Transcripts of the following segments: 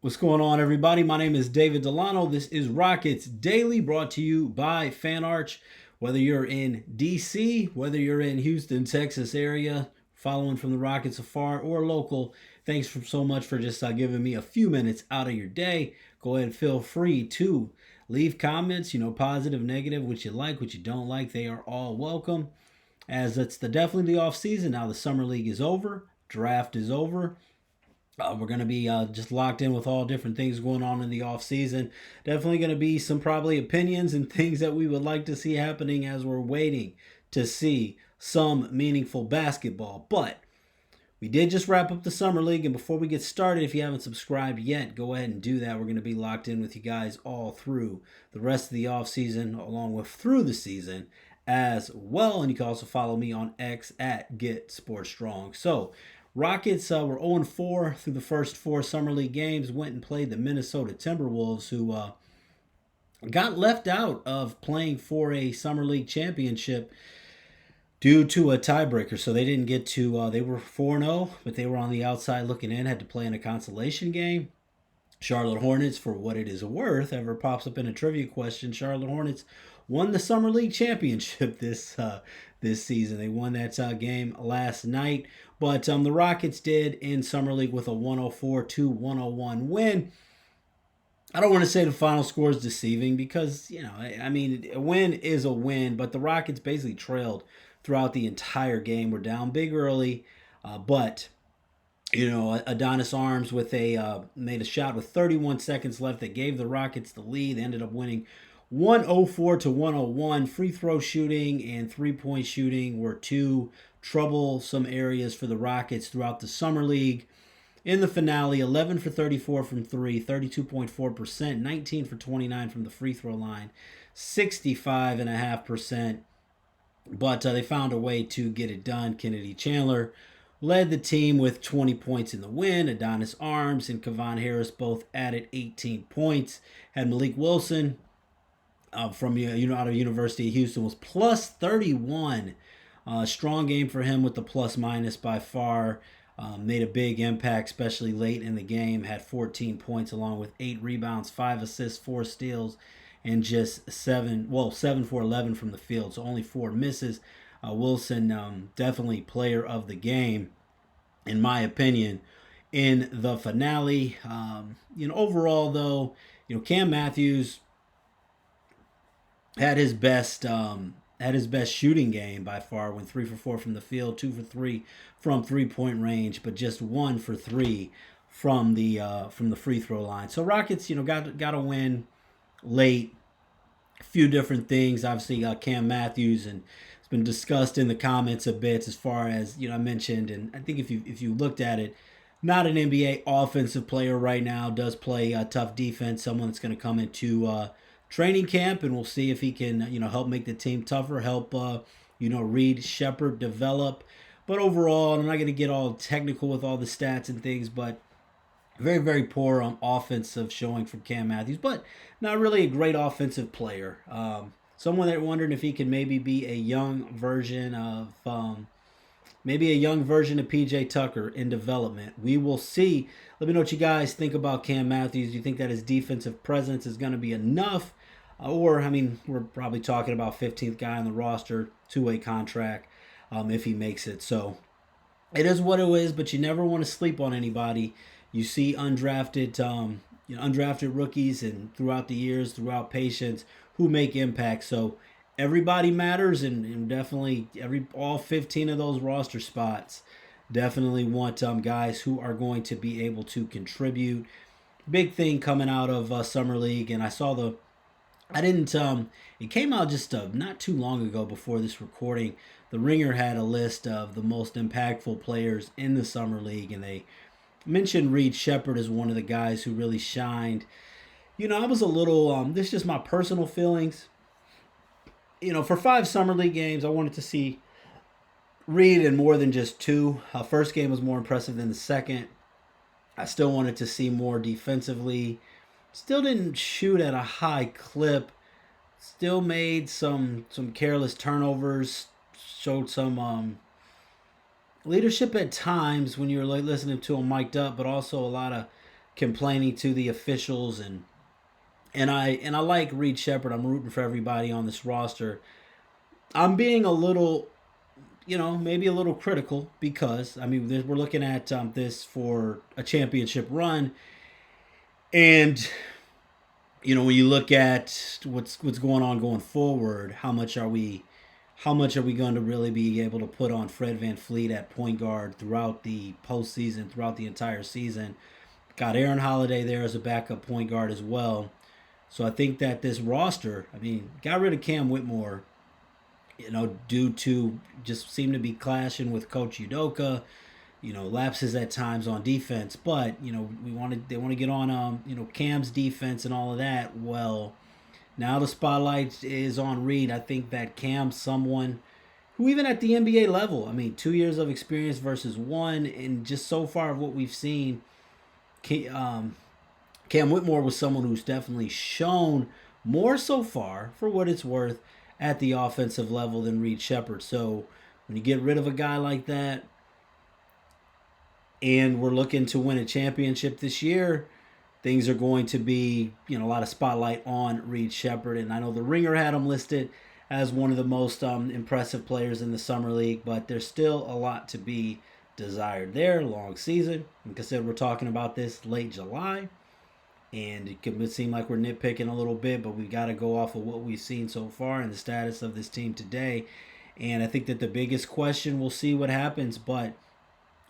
What's going on, everybody? My name is David Delano. This is Rockets Daily, brought to you by FanArch. Whether you're in DC, whether you're in Houston, Texas area, following from the Rockets afar, or local, thanks so much for just giving me a few minutes out of your day. Go ahead and feel free to leave comments, positive, negative, what you like, what you don't like. They are all welcome. As it's definitely the off season now. The summer league is over, draft is over. We're going to be just locked in with all different things going on in the off season. Definitely going to be some probably opinions and things that we would like to see happening as we're waiting to see some meaningful basketball. But we did just wrap up the summer league, and before we get started, if you haven't subscribed yet, go ahead and do that. We're going to be locked in with you guys all through the rest of the off season, along with through the season as well. And you can also follow me on X at Get Sports Strong. So Rockets were 0-4 through the first four Summer League games, went and played the Minnesota Timberwolves, who got left out of playing for a Summer League championship due to a tiebreaker. So they didn't get to, they were 4-0, but they were on the outside looking in, had to play in a consolation game. Charlotte Hornets, for what it is worth, ever pops up in a trivia question, Charlotte Hornets won the Summer League championship this season. They won that game last night. But the Rockets did in Summer League with a 104-101 win. I don't want to say the final score is deceiving because, a win is a win, but the Rockets basically trailed throughout the entire game. We're down big early, but Adonis Arms made a shot with 31 seconds left that gave the Rockets the lead. They ended up winning 104-101. Free throw shooting and 3-point shooting were two troublesome areas for the Rockets throughout the Summer League. In the finale, 11 for 34 from 3, 32.4%, 19 for 29 from the free throw line, 65.5%. But they found a way to get it done. Kennedy Chandler led the team with 20 points in the win. Adonis Arms and Kevon Harris both added 18 points. Had Malik Wilson from out of University of Houston was plus 31. Strong game for him with the plus minus by far. Made a big impact, especially late in the game. Had 14 points along with 8 rebounds, 5 assists, 4 steals, and just 7 for 11 from the field. So only 4 misses. Wilson, definitely player of the game, in my opinion, in the finale. Overall though, Cam Matthews had his best shooting game by far. Went 3 for 4 from the field, 2 for 3 from 3-point range, but just 1 for 3 from the free throw line. So Rockets, got a win late. A few different things. Obviously, Cam Matthews, and it's been discussed in the comments a bit as far as I mentioned. And I think if you looked at it, not an NBA offensive player right now. Does play tough defense. Someone that's going to come into training camp, and we'll see if he can help make the team tougher, help Reed Sheppard develop. But overall, I'm not going to get all technical with all the stats and things, but very, very poor offensive showing from Cam Matthews, but not really a great offensive player. Someone that wondering if he could maybe be a young version of PJ Tucker in development. We will see. Let me know what you guys think about Cam Matthews. Do you think that his defensive presence is going to be enough? Or, we're probably talking about 15th guy on the roster, 2-way contract, if he makes it. So it is what it is, but you never want to sleep on anybody. You see undrafted rookies, and throughout the years, throughout patience, who make impact. So everybody matters, and definitely all 15 of those roster spots definitely want guys who are going to be able to contribute. Big thing coming out of Summer League, and it came out just not too long ago before this recording. The Ringer had a list of the most impactful players in the Summer League, and they mentioned Reed Sheppard as one of the guys who really shined. I was a little, this is just my personal feelings. For 5 Summer League games, I wanted to see Reed in more than just 2. First game was more impressive than the second. I still wanted to see more defensively. Still didn't shoot at a high clip. Still made some careless turnovers. Showed some leadership at times when you were listening to him mic'd up, but also a lot of complaining to the officials, and I like Reed Sheppard. I'm rooting for everybody on this roster. I'm being a little, maybe a little critical because I mean we're looking at this for a championship run, and when you look at what's going on going forward, how much are we going to really be able to put on Fred VanVleet at point guard throughout the postseason, throughout the entire season? Got Aaron Holiday there as a backup point guard as well. So I think that this roster, I mean, got rid of Cam Whitmore, due to just seem to be clashing with Coach Udoka, lapses at times on defense. But they want to get on Cam's defense and all of that. Well, now the spotlight is on Reed. I think that Cam's someone who, even at the NBA level, I mean, 2 years of experience versus one, and just so far of what we've seen, Cam Whitmore was someone who's definitely shown more so far, for what it's worth, at the offensive level than Reed Sheppard. So when you get rid of a guy like that, and we're looking to win a championship this year, things are going to be, a lot of spotlight on Reed Sheppard. And I know the Ringer had him listed as one of the most impressive players in the Summer League, but there's still a lot to be desired there. Long season. Like I said, we're talking about this late July, and it could seem like we're nitpicking a little bit, but we've got to go off of what we've seen so far and the status of this team today. And I think that the biggest question, we'll see what happens, but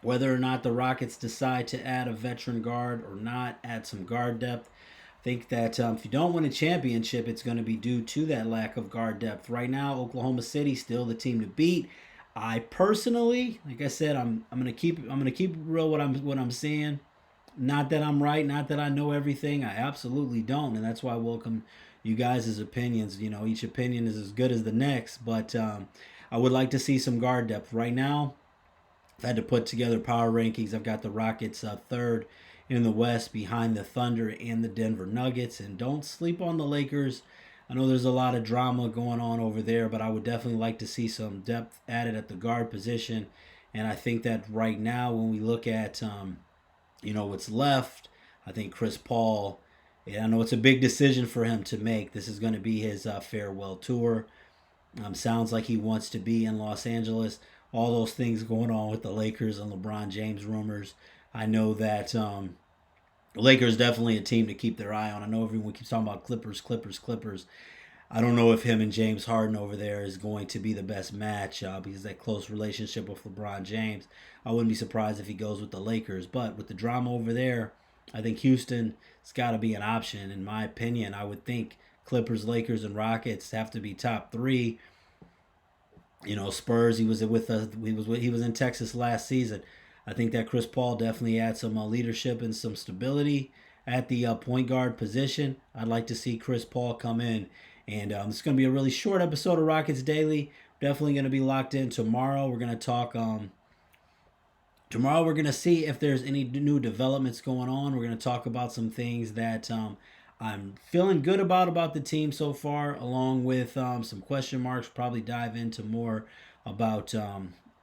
whether or not the Rockets decide to add a veteran guard or not, add some guard depth, I think that if you don't win a championship, it's going to be due to that lack of guard depth. Right now, Oklahoma City still the team to beat. I personally, like I said, I'm gonna keep real what I'm saying. Not that I'm right, not that I know everything. I absolutely don't, and that's why I welcome you guys' opinions. Each opinion is as good as the next, but I would like to see some guard depth. Right now, I've had to put together power rankings. I've got the Rockets third in the West, behind the Thunder and the Denver Nuggets. And don't sleep on the Lakers. I know there's a lot of drama going on over there, but I would definitely like to see some depth added at the guard position. And I think that right now, when we look at what's left, I think Chris Paul, I know it's a big decision for him to make. This is going to be his farewell tour. Sounds like he wants to be in Los Angeles. All those things going on with the Lakers and LeBron James rumors. I know that the Lakers definitely a team to keep their eye on. I know everyone keeps talking about Clippers. I don't know if him and James Harden over there is going to be the best match because that close relationship with LeBron James. I wouldn't be surprised if he goes with the Lakers. But with the drama over there, I think Houston has got to be an option. In my opinion, I would think Clippers, Lakers, and Rockets have to be top three. Spurs. He was in Texas last season. I think that Chris Paul definitely adds some leadership and some stability at the point guard position. I'd like to see Chris Paul come in, and it's going to be a really short episode of Rockets Daily. Definitely going to be locked in tomorrow. We're going to talk. Tomorrow we're going to see if there's any new developments going on. We're going to talk about some things that I'm feeling good about the team so far, along with some question marks. Probably dive into more about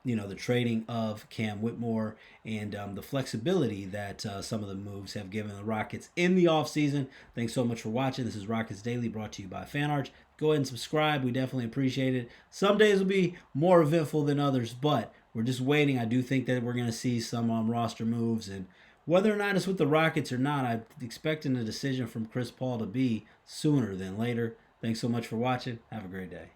the trading of Cam Whitmore and the flexibility that some of the moves have given the Rockets in the offseason. Thanks so much for watching. This is Rockets Daily, brought to you by FanArch. Go ahead and subscribe. We definitely appreciate it. Some days will be more eventful than others, but we're just waiting. I do think that we're going to see some roster moves, and whether or not it's with the Rockets or not, I'm expecting a decision from Chris Paul to be sooner than later. Thanks so much for watching. Have a great day.